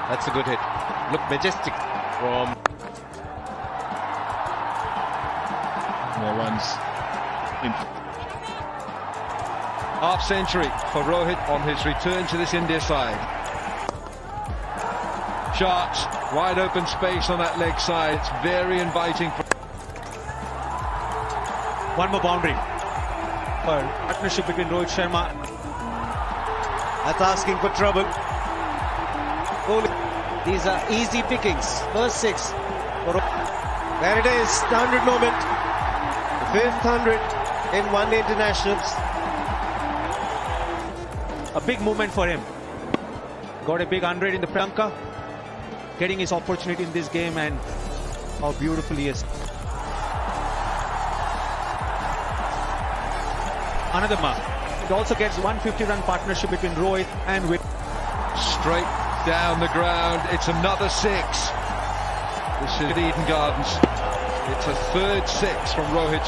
That's a good hit. Look majestic from... More runs in half century for Rohit on his return to this India side. Shots, wide open space on that leg side. It's very inviting. One more boundary for partnership between Rohit Sharma. That's asking for trouble. These are easy pickings. First six. There it is, the 100 moment. The 5th 100 in one-day internationals. A big moment for him. Got a big 100 in the Lanka. Getting his opportunity in this game, and how beautiful he is. Another mark. It also gets 150-run partnership between Rohit and Villiers. Straight down the ground. It's another six. This is Eden Gardens. It's a third six from Rohit.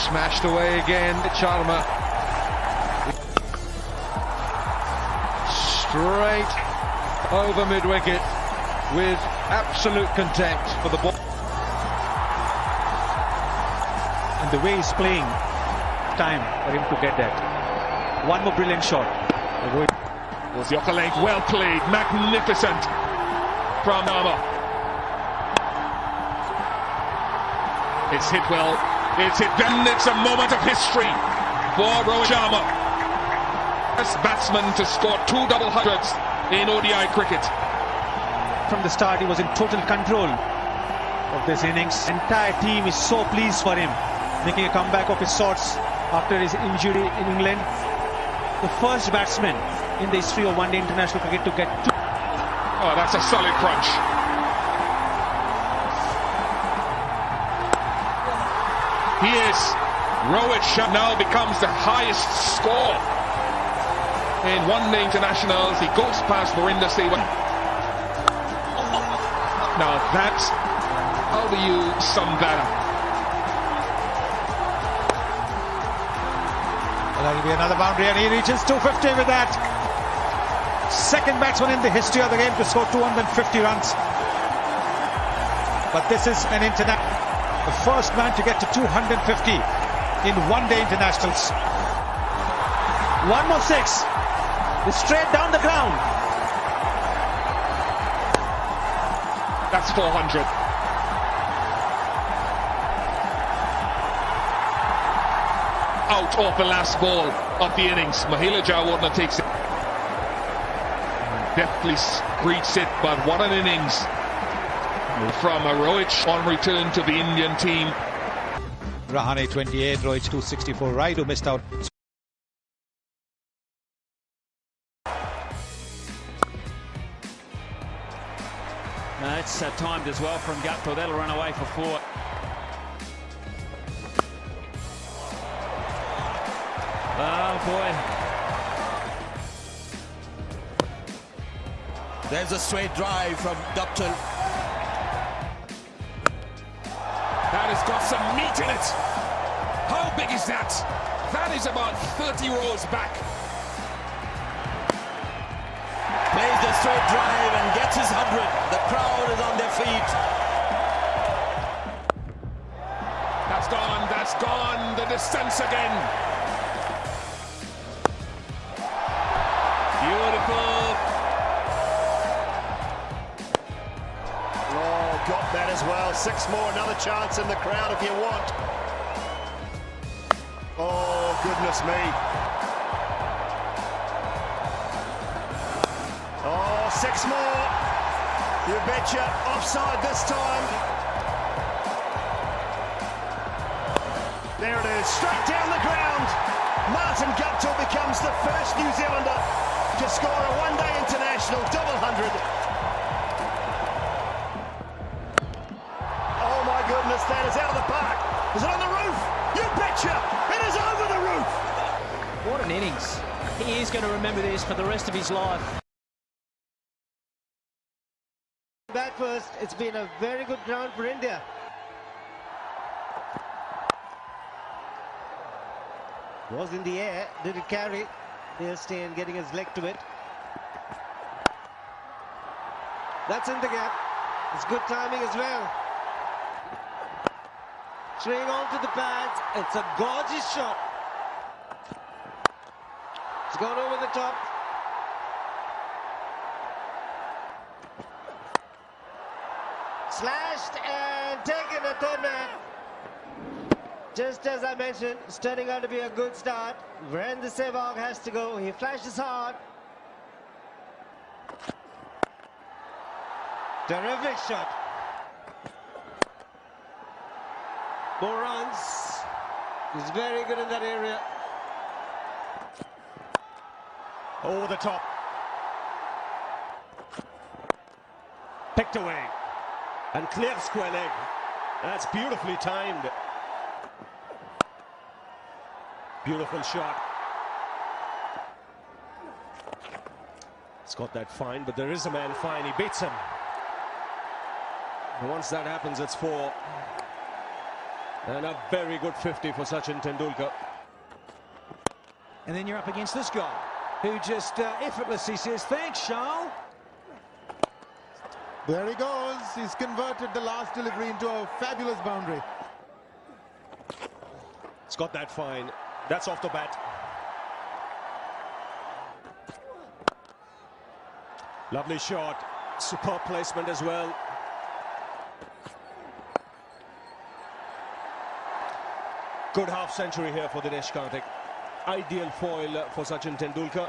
Smashed away again. Sharma. Straight over mid-wicket with absolute contempt for the ball. And the way he's playing, time for him to get that. One more brilliant shot. was Yorker leg, well played, magnificent from Sharma. It's hit well, it's hit then, it's a moment of history for Rohit Sharma. First batsman to score 2 double hundreds in ODI cricket. From the start, he was in total control of this innings. The entire team is so pleased for him, making a comeback of his sorts after his injury in England. The first batsman in the history of one-day international cricket to get 2. Oh, that's a solid crunch. He is. Rohit Sharma now becomes the highest score in one-day internationals. He goes past Verinder Sehwag. Now that's, how do you sum that up? Well, that'll be another boundary, and he reaches 250 with that. Second batsman in the history of the game to score 250 runs. But this is an international. The first man to get to 250 in one-day internationals. One more six. It's straight down the ground. That's 400. Out of the last ball of the innings. Mahela Jayawardene takes it. Deftly greets it, but what an innings from Rohit on return to the Indian team. Rahane 28, Rohit 264. Raidu missed out. It's timed as well from Gutto. That'll run away for 4. Oh boy. There's a straight drive from Guptill. That has got some meat in it. How big is that? That is about 30 rows back. Plays the straight drive and gets his 100. The crowd is on their feet. That's gone. The distance again. Beautiful. Oh, got that as well. 6 more, another chance in the crowd if you want. Oh, goodness me. Oh, 6 more. You betcha. Offside this time. There it is, straight down the ground. Martin Guptill becomes the first New Zealander to score a one-day international double 100. Oh my goodness, that is out of the park. Is it on the roof? You betcha! It is over the roof! What an innings. He is going to remember this for the rest of his life. Back first, it's been a very good ground for India. Was in the air, did it carry? They'll stay and getting his leg to it. That's in the gap. It's good timing as well. Swing onto the pads. It's a gorgeous shot. It's gone over the top. Slashed and taken a third man. Just as I mentioned, it's turning out to be a good start. Virendra Sehwag has to go. He flashes hard. Terrific shot. More runs. He's very good in that area. Over the top. Picked away. And clear square leg. That's beautifully timed. Beautiful shot. It's got that fine, but there is a man fine. He beats him. And once that happens, it's 4. And a very good 50 for Sachin Tendulkar. And then you're up against this guy, who just effortlessly says, thanks, Charles. There he goes. He's converted the last delivery into a fabulous boundary. It's got that fine. That's off the bat. Lovely shot. Superb placement as well. Good half century here for Dinesh Karthik. Ideal foil for Sachin Tendulkar.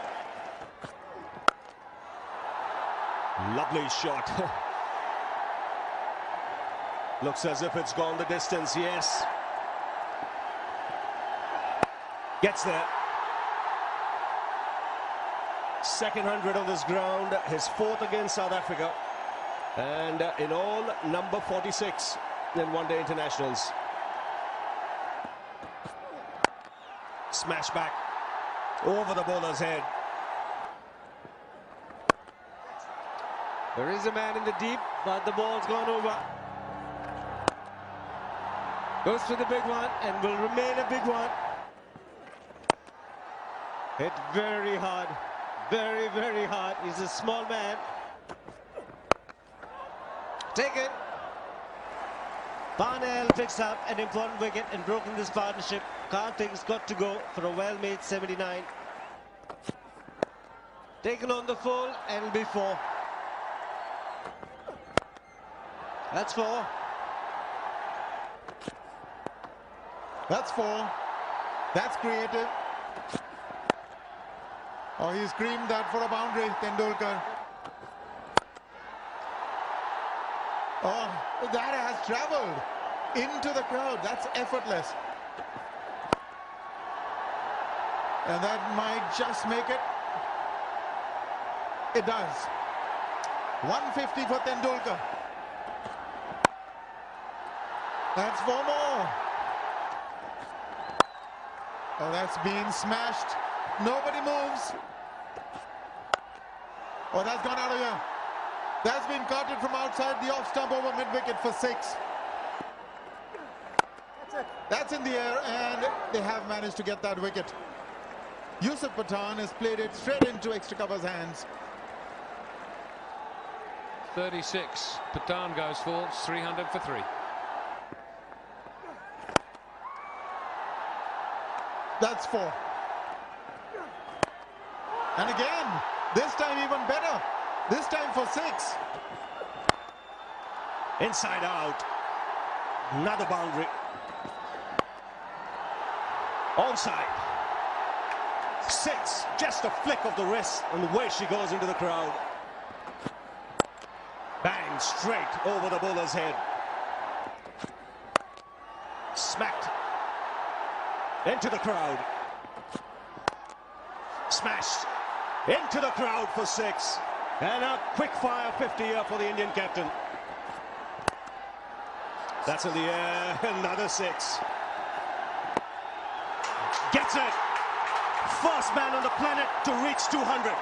Lovely shot. Looks as if it's gone the distance, yes. Gets there. Second 100 on this ground, his 4th against South Africa. And in all, number 46 in one-day internationals. Smash back over the bowler's head. There is a man in the deep, but the ball's gone over. Goes for the big one and will remain a big one. Hit very hard. Very, very hard. He's a small man. Taken. Parnell picks up an important wicket and broken this partnership. Karthik's got to go for a well-made 79. Taken on the full and it'll be 4. That's 4. That's 4. That's creative. Oh, he screamed that for a boundary, Tendulkar. Oh, that has traveled into the crowd. That's effortless. And that might just make it. It does. 150 for Tendulkar. That's 4 more. Oh, that's been smashed. Nobody moves. Oh, that's gone out of here. That's been caught from outside the off stump over mid-wicket for 6. That's in the air, and they have managed to get that wicket. Yusuf Pathan has played it straight into extra cover's hands. 36. Pathan goes for 300 for 3. That's 4. And again, this time even better. This time for 6. Inside out. Another boundary. Onside. 6. Just a flick of the wrist, and the way she goes into the crowd. Bang, straight over the bowler's head. Smacked into the crowd. Smashed into the crowd for 6. And a quick fire 50 here for the Indian captain. That's in the air. Another 6. Gets it. First man on the planet to reach 200.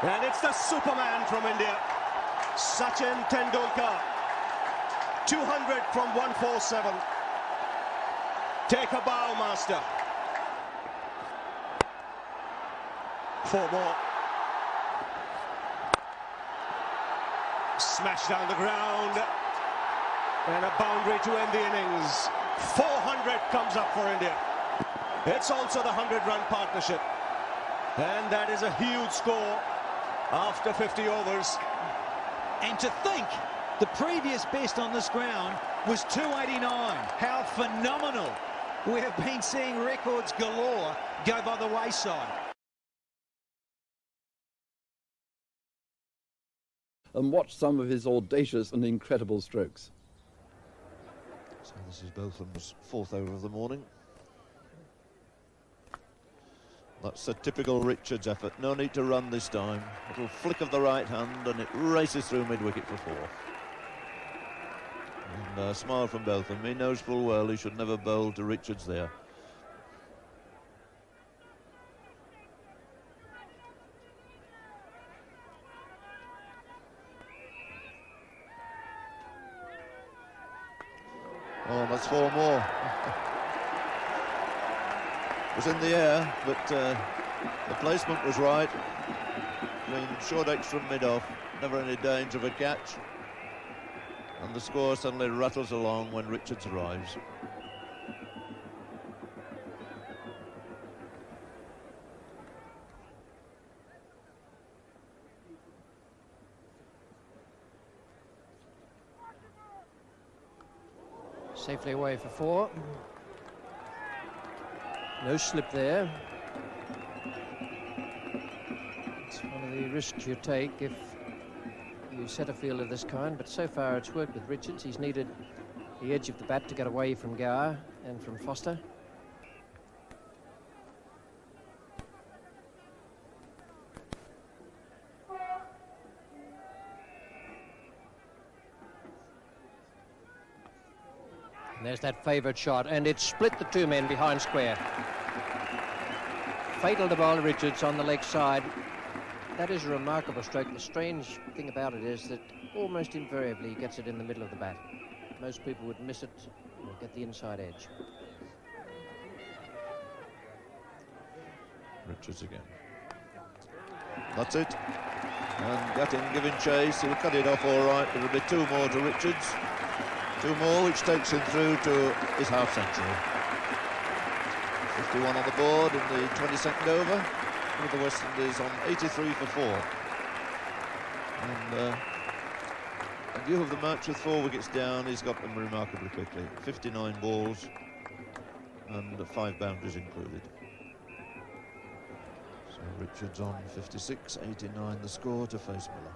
And it's the Superman from India, Sachin Tendulkar. 200 from 147. Take a bow, master. 4 more. Smashed down the ground. And a boundary to end the innings. 400 comes up for India. It's also the 100-run partnership. And that is a huge score after 50 overs. And to think the previous best on this ground was 289. How phenomenal. We have been seeing records galore go by the wayside. And watch some of his audacious and incredible strokes. So this is Botham's fourth over of the morning. That's a typical Richards effort. No need to run this time. Little flick of the right hand and it races through mid-wicket for 4. And a smile from Botham. He knows full well he should never bowl to Richards there. Oh, that's 4 more. It was in the air, but the placement was right. Clean short X from mid-off, never any danger of a catch. And the score suddenly rattles along when Richards arrives. Safely away for 4. No slip there. It's one of the risks you take if you set a field of this kind, but so far it's worked with Richards. He's needed the edge of the bat to get away from Gower and from Foster. And there's that favoured shot, and it split the 2 men behind square. Fatal to bowler Richards on the leg side. That is a remarkable stroke. The strange thing about it is that almost invariably he gets it in the middle of the bat. Most people would miss it or get the inside edge. Richards again. That's it. And Gattin giving chase. He'll cut it off all right. There will be 2 more to Richards. 2 more, which takes him through to his half-century. 51 on the board in the 22nd over, with the West Indies on 83 for 4. And in view of the match with 4 wickets down, he's got them remarkably quickly. 59 balls and 5 boundaries included. So Richards on 56, 89 the score to face Miller.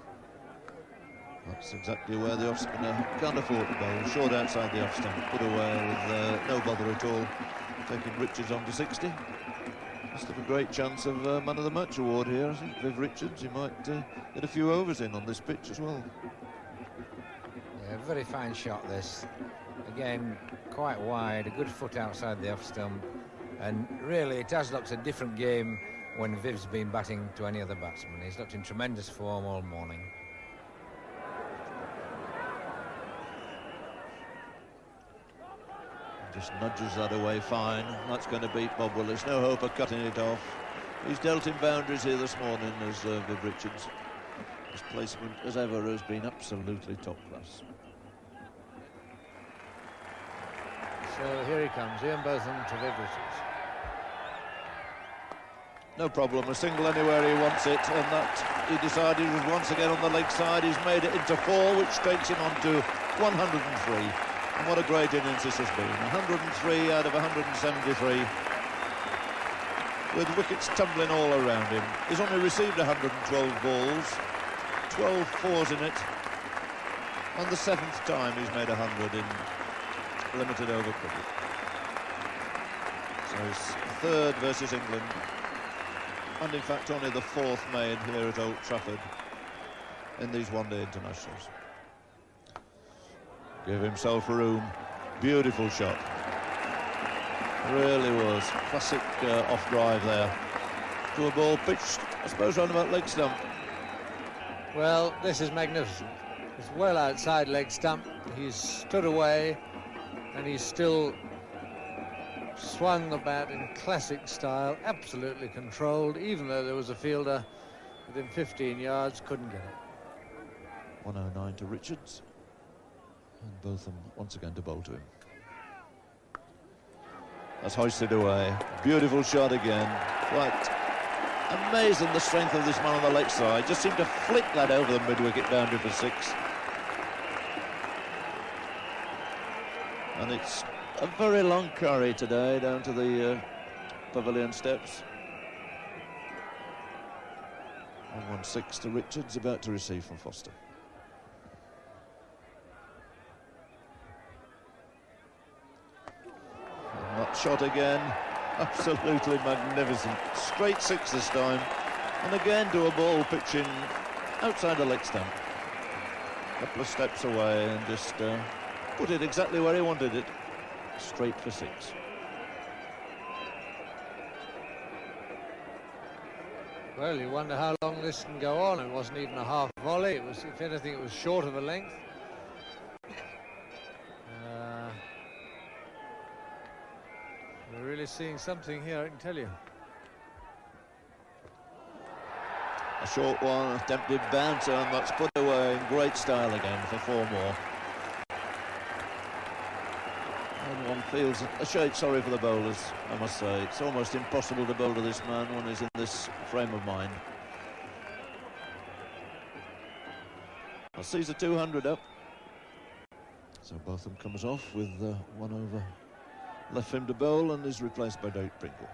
That's exactly where the off-spinner can't afford to bowl. Short outside the off-stump, put away with no bother at all. Taking Richards on to 60. Must have a great chance of Man of the Match award here, I think. Viv Richards, he might get a few overs in on this pitch as well. Yeah, very fine shot this. Again, quite wide, a good foot outside the off-stump. And really, it has looked a different game when Viv's been batting to any other batsman. He's looked in tremendous form all morning. Just nudges that away fine. That's going to beat Bob Willis. No hope of cutting it off. He's dealt in boundaries here this morning as Viv Richards. His placement, as ever, has been absolutely top class. So here he comes, Ian Botham to Viv Richards. No problem, a single anywhere he wants it, and that he decided was once again on the leg side. He's made it into 4, which takes him on to 103. And what a great innings this has been. 103 out of 173. With wickets tumbling all around him. He's only received 112 balls. 12 fours in it. And the 7th time he's made 100 in limited over cricket. So his 3rd versus England. And in fact only the 4th made here at Old Trafford in these one-day internationals. Give himself room. Beautiful shot. Really was. Classic off drive there. To a ball pitched, I suppose, round about leg stump. Well, this is magnificent. It's well outside leg stump. He's stood away and he's still swung the bat in classic style, absolutely controlled, even though there was a fielder within 15 yards, couldn't get it. 109 to Richards. And Botham once again to bowl to him. That's hoisted away. Beautiful shot again. Quite amazing the strength of this man on the leg side. Just seemed to flick that over the mid-wicket boundary for 6. And it's a very long carry today down to the pavilion steps. 116 to Richards, about to receive from Foster. And that shot again, absolutely magnificent. Straight 6 this time, and again to a ball pitching outside the leg stump. A couple of steps away and just put it exactly where he wanted it. Straight for 6. Well, you wonder how long this can go on. It wasn't even a half volley. It was, if anything, it was short of a length. We're really seeing something here, I can tell you. A short one, attempted bouncer, and that's put away in great style again for 4 more. And one feels a shade sorry for the bowlers, I must say. It's almost impossible to bowl to this man when he's in this frame of mind. I'll seize a 200 up. So Botham comes off with 1 over left for him to bowl and is replaced by Dave Pringle.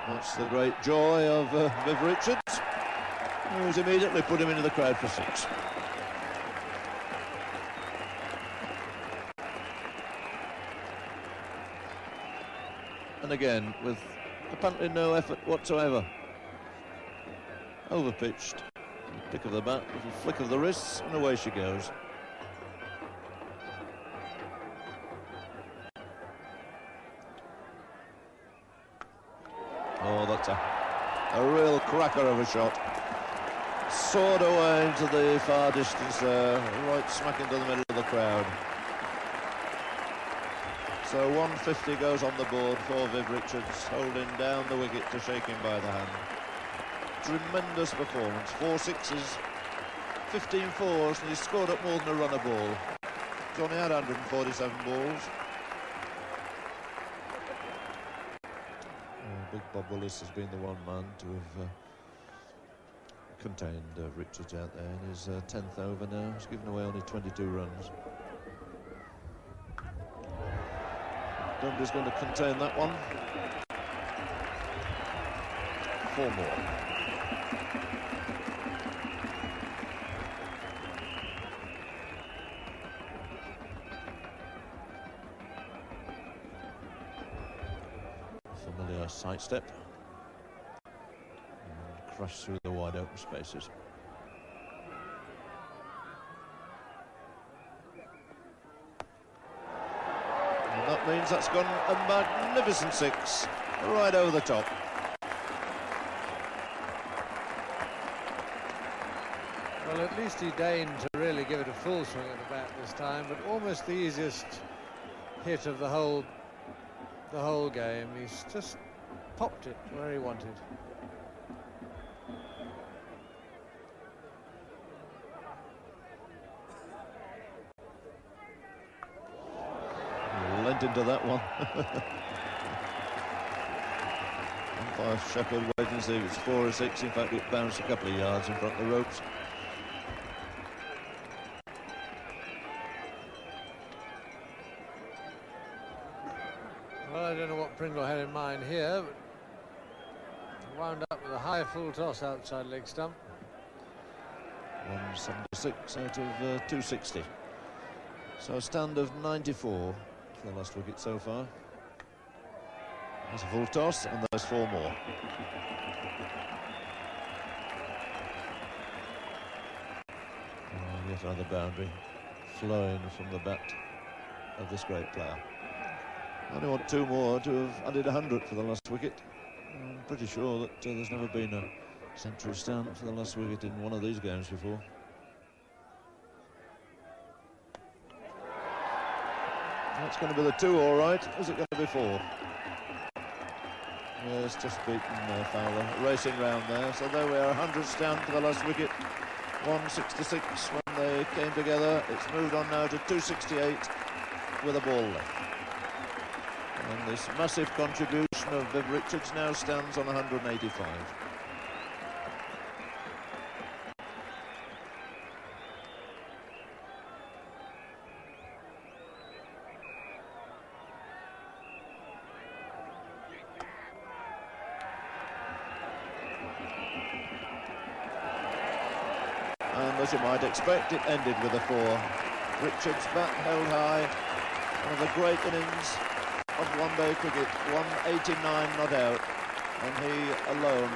That's the great joy of Viv Richards, who's immediately put him into the crowd for 6. And again, with apparently no effort whatsoever. Overpitched. Pick of the bat, little flick of the wrists, and away she goes. Oh, that's a real cracker of a shot. Soared away into the far distance there, right smack into the middle of the crowd. So 150 goes on the board for Viv Richards, holding down the wicket to shake him by the hand. Tremendous performance, 4 sixes, 15 fours, and he's scored up more than a run a ball. He's only had 147 balls. Big Bob Willis has been the one man to have contained Richards out there in his 10th over now. He's given away only 22 runs. Dunbar's going to contain that one. 4 more. Familiar sidestep and crash through the wide open spaces. And that means that's gone a magnificent 6 right over the top. Well, at least he deigned to really give it a full swing at the bat this time, but almost the easiest hit of the whole game. He's just popped it where he wanted. Lent into that one. Umpire Shepherd waiting to see if it's 4 or 6. In fact, it bounced a couple of yards in front of the ropes. Well, I don't know what Pringle had in mind here, but he wound up with a high full toss outside leg stump. 176 out of 260. So a stand of 94 for the last wicket so far. There's a full toss and there's 4 more. Oh, yet another boundary flowing from the bat of this great player. I only want 2 more to have added 100 for the last wicket. I'm pretty sure that there's never been a century stand for the last wicket in one of these games before. That's going to be the 2, all right. Is it going to be 4? Yes, just beaten Fowler, racing round there. So there we are, 100 down for the last wicket. 166 when they came together. It's moved on now to 268 with a ball left. And this massive contribution of Viv Richards now stands on 185. And as you might expect, it ended with a 4. Richards' bat held high. One of the great innings of one-day cricket. 189 not out. And he alone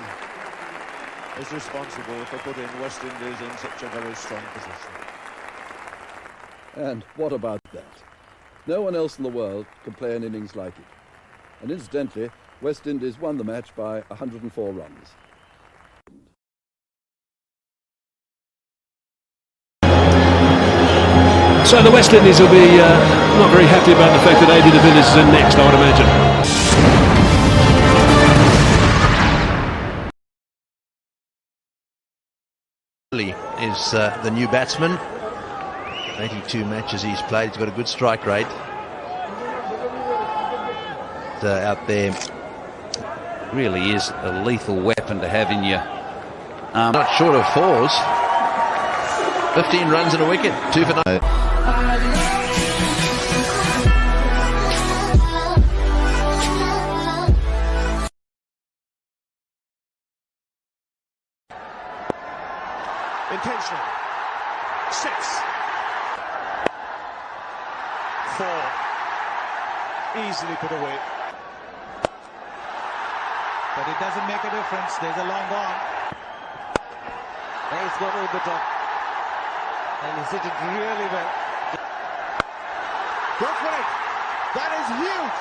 is responsible for putting West Indies in such a very strong position. And what about that? No one else in the world can play an innings like it. And incidentally, West Indies won the match by 104 runs. So the West Indies will be not very happy about the fact that AD de Villiers is in next, I would imagine. Is the new batsman. 82 matches he's played. He's got a good strike rate. Out there really is a lethal weapon to have in your arm. Not short of 4s. 15 runs and a wicket. 2 for 9. Intentional. 6. 4. Easily put away. But it doesn't make a difference. There's a long on. He's gone over the top. And he's hit it really well. Go for it. That is huge.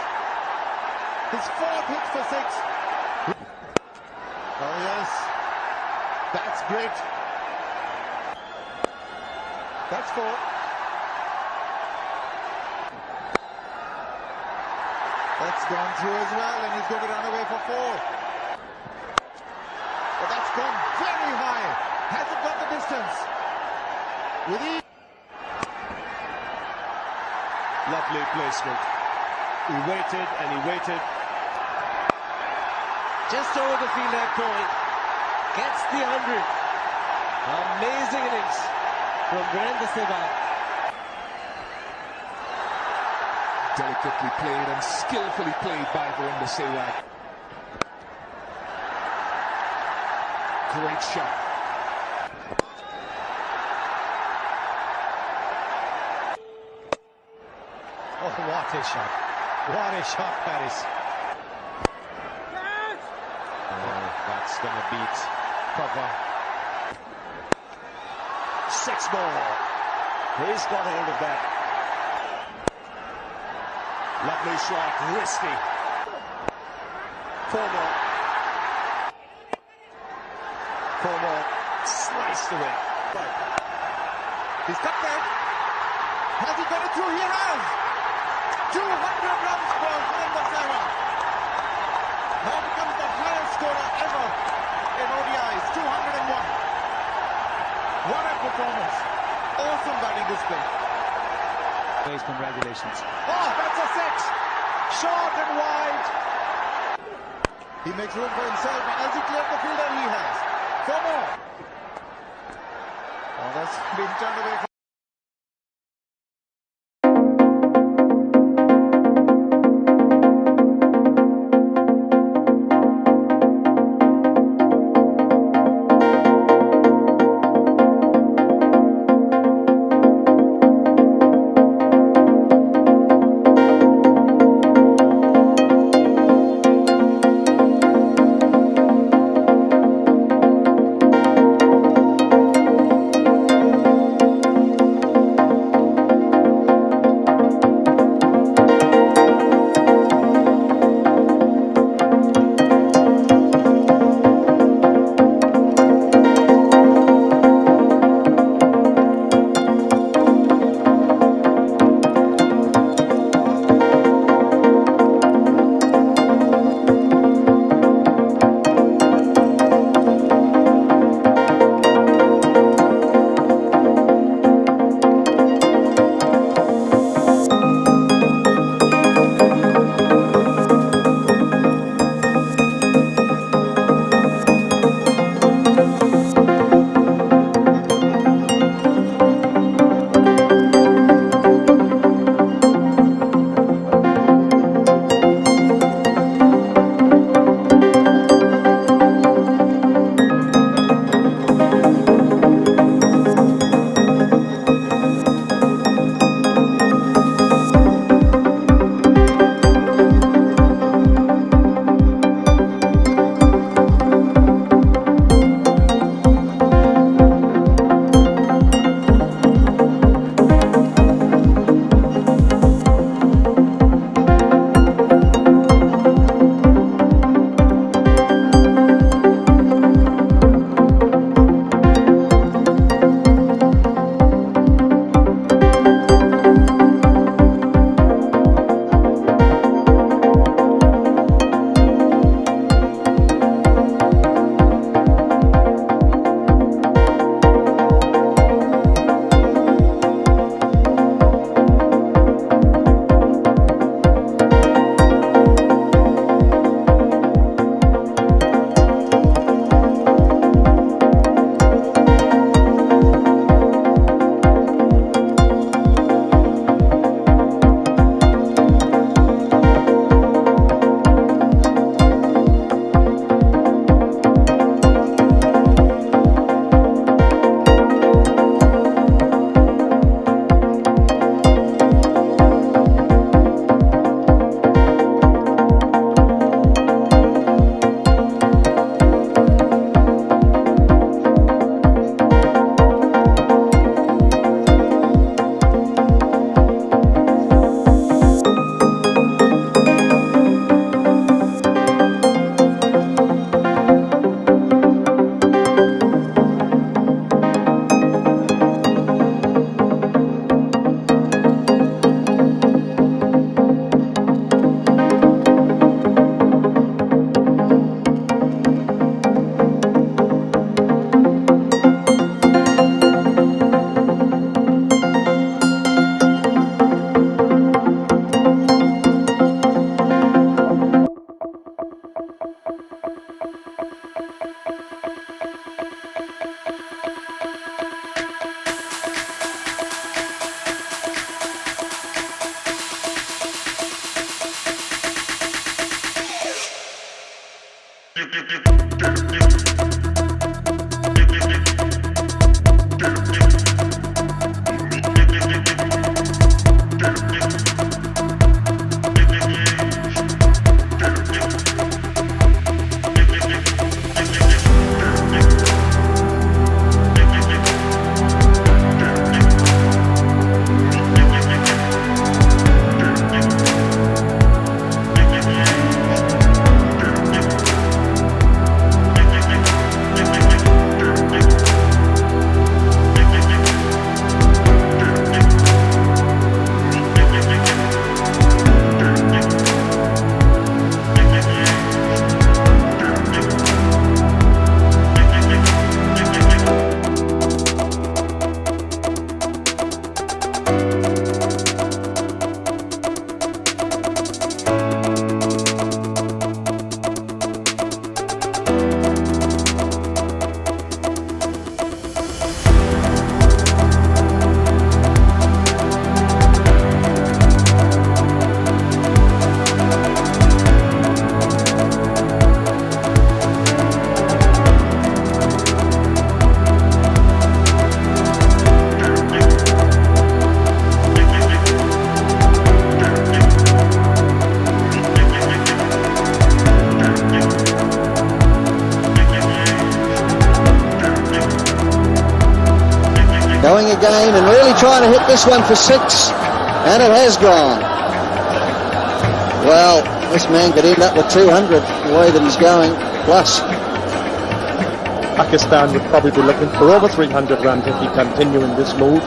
His 4th hit for 6. Oh yes. That's great. That's 4. That's gone through as well, and he's going to run away for 4. But that's gone very high. Hasn't got the distance. With ease. Lovely placement. He waited and he waited. Just over the fielder point. Gets the 100. Amazing innings from Virat Kohli. Delicately played and skillfully played by Virat Kohli. Great shot. Oh, what a shot. What a shot, Paris. Oh, that's going to beat cover. 6 more. He's got hold of that. Lovely shot, risky. 4 more. 4 more. Sliced away. He's cut that. Has he got it through? He has. 200 runs for Virat Kohli. Now becomes the highest scorer ever in ODIs. 201. What a performance. Awesome batting display. Congratulations. Oh, that's a 6. Short and wide. He makes room for himself, and as he cleared the fielder, he has 4 more. Oh, that's been turned away from. Going again and really trying to hit this one for 6, and it has gone. Well, this man could end up with 200 the way that he's going, plus. Pakistan would probably be looking for over 300 runs if he continue in this mood.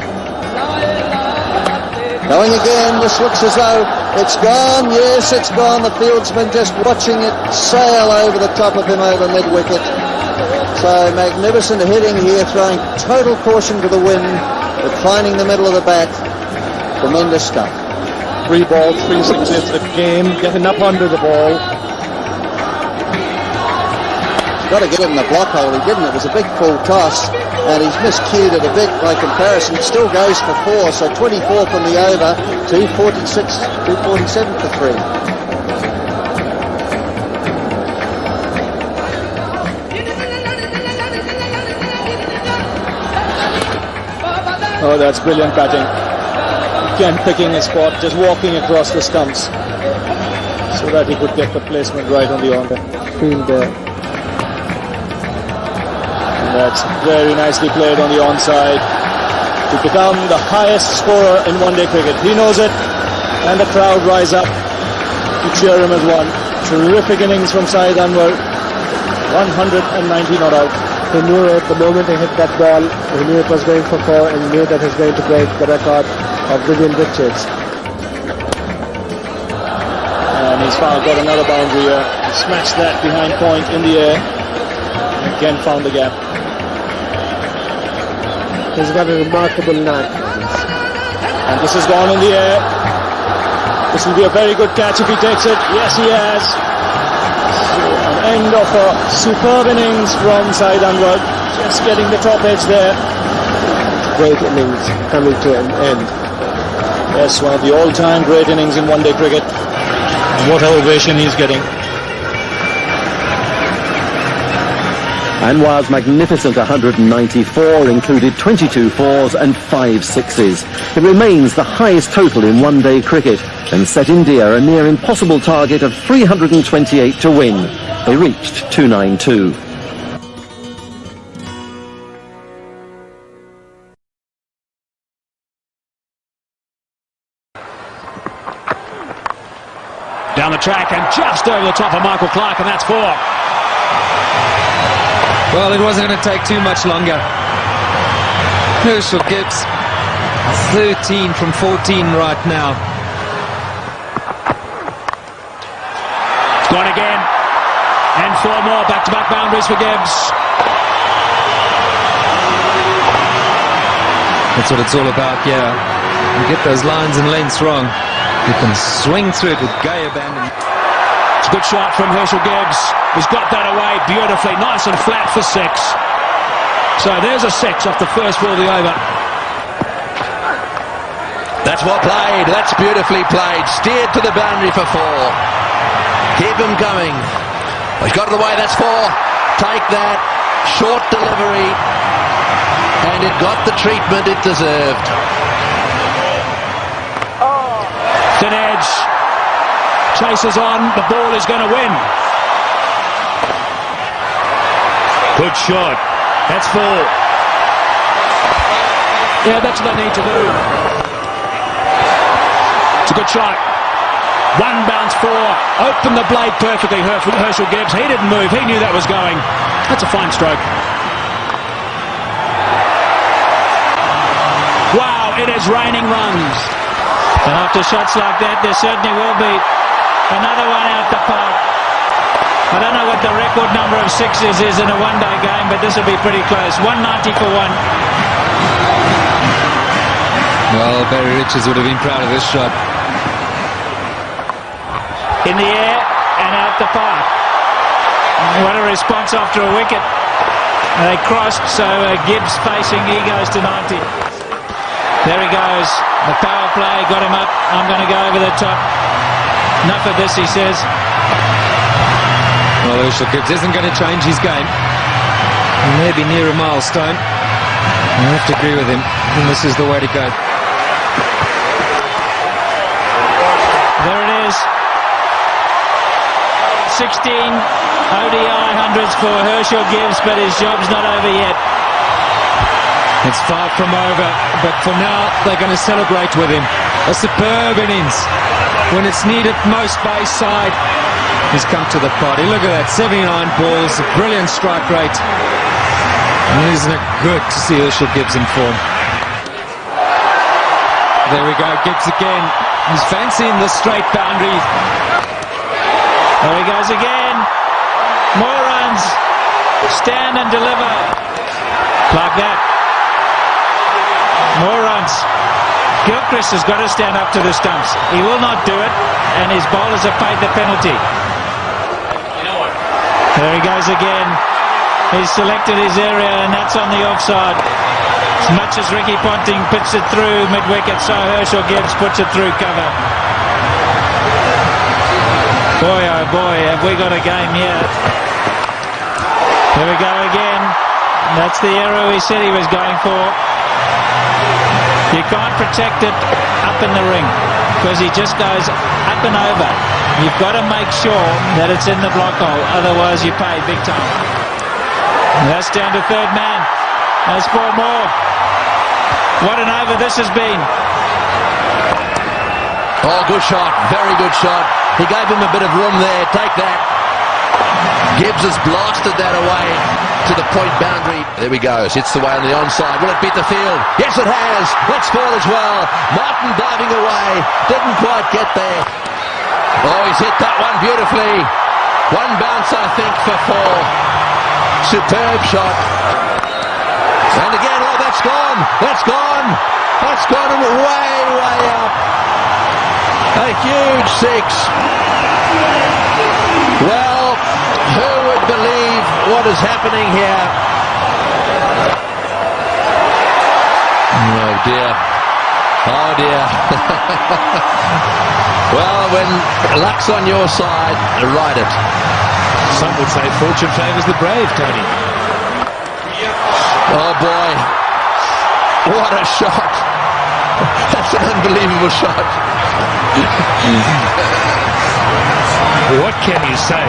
Going again, this looks as though it's gone. Yes, it's gone. The fieldsman just watching it sail over the top of him over mid-wicket. So magnificent hitting here, throwing total caution to the wind, but finding the middle of the bat. Tremendous stuff. 3 balls, 3 sixes a game, getting up under the ball. He's got to get it in the block hole, he didn't. It was a big full toss, and he's miscued it a bit by comparison. It still goes for 4, so 24 from the over, 246, 247 for 3. Oh, that's brilliant batting. Again, picking a spot, just walking across the stumps so that he could get the placement right on the field there. And that's very nicely played on the onside to become the highest scorer in one-day cricket. He knows it, and the crowd rise up to cheer him as one. Terrific innings from Syed Anwar. 190 not out. He knew it the moment he hit that ball. He knew it was going for 4 and he knew that he was going to break the record of Vivian Richards. And he's got another boundary here. He smashed that behind point in the air. And again found the gap. He's got a remarkable knack. And this has gone in the air. This will be a very good catch if he takes it. Yes, he has. End of a superb innings from Syed Anwar, just getting the top edge there. Great innings coming to an end. Yes, one of the all-time great innings in one-day cricket. And what ovation he's getting. Anwar's magnificent 194 included 22 fours and 5 sixes. It remains the highest total in one-day cricket and set India a near impossible target of 328 to win. They reached 292. Down the track and just over the top of Michael Clarke, and that's 4. Well, it wasn't going to take too much longer. Herschel Gibbs, 13 from 14 right now. It's gone again. And 4 more back-to-back boundaries for Gibbs. That's what it's all about, yeah. You get those lines and lengths wrong, you can swing through it with gay abandon. It's a good shot from Herschel Gibbs. He's got that away beautifully, nice and flat for 6. So there's a 6 off the first ball of the over. That's well played, that's beautifully played. Steered to the boundary for 4. Keep him coming. He's got it away, that's 4. Take that. Short delivery. And it got the treatment it deserved. Thin edge. Chases on. The ball is going to win. Good shot. That's 4. Yeah, that's what they need to do. It's a good shot. One bounce 4. Opened the blade perfectly, Herschel Gibbs. He didn't move. He knew that was going. That's a fine stroke. Wow, it is raining runs. And after shots like that, there certainly will be another one out the park. I don't know what the record number of 6s is in a one-day game, but this will be pretty close. 190 for 1. Well, Barry Richards would have been proud of this shot. In the air and out the park. What a response after a wicket. They crossed, so Gibbs facing, he goes to 90. There he goes. The power play got him up. I'm going to go over the top. Enough of this, he says. Well, Herschel Gibbs isn't going to change his game. He may be near a milestone. I have to agree with him, and this is the way to go. There it is. 16 ODI hundreds for Herschel Gibbs, but his job's not over yet. It's far from over, but for now they're going to celebrate with him. A superb innings. When it's needed most by his side, he's come to the party. Look at that, 79 balls, a brilliant strike rate. And isn't it good to see Herschel Gibbs in form? There we go, Gibbs again. He's fancying the straight boundary. There he goes again. More runs. Stand and deliver. Like that. More runs. Gilchrist has got to stand up to the stumps. He will not do it, and his bowlers have paid the penalty. There he goes again. He's selected his area, and that's on the offside. As much as Ricky Ponting puts it through mid-wicket, so Herschel Gibbs puts it through cover. Boy, oh boy, have we got a game here. Here we go again. That's the error he said he was going for. You can't protect it up in the ring because he just goes up and over. You've got to make sure that it's in the block hole, otherwise you pay big time. That's down to third man. There's 4 more. What an over this has been. Oh, good shot. Very good shot. He gave him a bit of room there. Take that. Gibbs has blasted that away to the point boundary. There he goes. Hits the way on the onside. Will it beat the field? Yes, it has. Let's fall as well. Martin diving away. Didn't quite get there. Oh, he's hit that one beautifully. One bounce, I think, for 4. Superb shot. And again, oh, that's gone. That's gone. That's gone way, way up. A huge 6. Well, who would believe what is happening here? Oh dear. Oh dear. Well, when luck's on your side, ride it. Some would say fortune favours the brave, Tony. Oh boy. What a shot. That's an unbelievable shot. What can you say?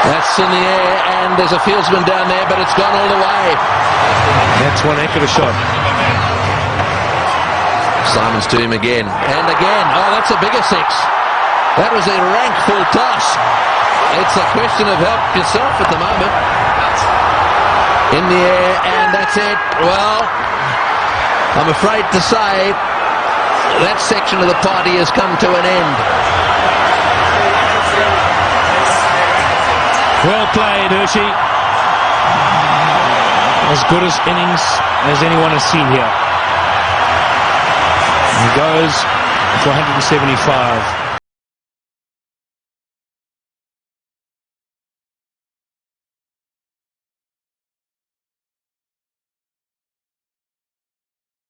That's in the air, and there's a fieldsman down there, but it's gone all the way. That's one heck of a shot. Simon's to him again, and again. Oh, that's a bigger 6. That was a rank full toss. It's a question of help yourself at the moment. In the air, and that's it. Well, I'm afraid to say that section of the party has come to an end. Well played, Hershey. As good as innings as anyone has seen here. He goes for 175.